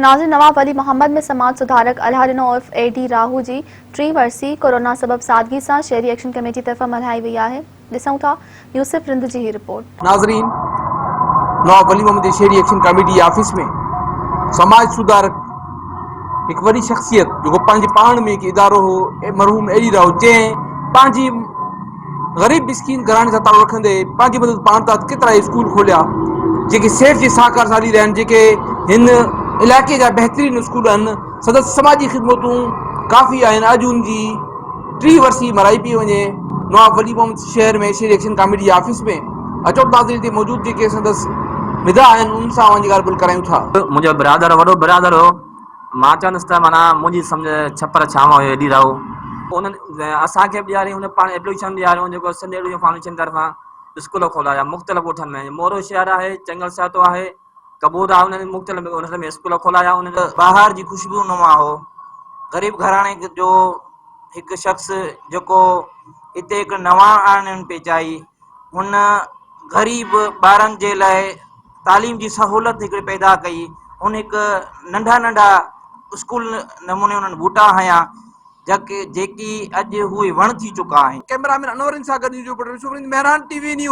नाज़िर नवाब अली मोहम्मद में समाज सुधारक अलहरिनो उर्फ एडी राहू जी टी वर्सी कोरोना सबब सादगी से शहरी एक्शन कमेटी तरफ़ मल्हाई वही है। ॾिसूं था यूसुफ रिंद जी ही रिपोर्ट। नाज़रीन, नवाब अली मोहम्मद शहरी एक्शन कमेटी ऑफिस में समाज सुधारक एक वही शख्सियत जो पान में एक इदारो हो मरहूम एडी राहू जैं गरीब मिस्कीन घराने से ताल्लुक़ रखंदे पांजी मदद पान ता केतरा स्कूल खोलिया जेके सेठ जी साकार साली रहन जेके इन इलाके जा बेहतरीन स्कूल हन सदस्य समाजी खिदमतूं काफ़ी आहिनि। अॼु उनजी टी वर्सी मल्हाई पई वञे नवाब वली मोहम्मद शहर में शहरी एक्शन कमेटी ऑफिस में। अचो नाज़रीन ते मौजूद जेके सदस्य विदा आहिनि उन सां वञी ॻाल्हि ॿोल करायूं था। मुझे ब्रादर वॾो ब्रादर हो, मां चवंदुसि त माना मुंहिंजी सम्झ छपर छांव हुयो एॾी राहू उन्हनि असांखे बि ॾियारी हुन पाण एप्लीकेशन ॾियारियूं जेको सिंध एडुकेशन फाउंडेशन तरफ़ां स्कूल खोलाया मुख़्तलिफ़ ॻोठनि में। मोरो शहर आहे, चंगल सातो आहे, कबूर आहे, उन्हनि मुख़्तलिफ़ उन में स्कूल खोलाया। उन्हनि बाहर जी खुशबू नुमा हो, गरीब घराने जो एक शख्स जो इते एक नवा आणनि पे चाही उन गरीब ॿारनि जे लाइ तालीम जी सहूलत हिकिड़ी पैदा कई। उन एक नंढा नंढा स्कूल नमूने उन्हनि बूटा हया जेकी अॼु उहे वण थी चुका आहिनि। कैमरामैन अनवर सां गॾु मेहरान टीवी न्यूज़।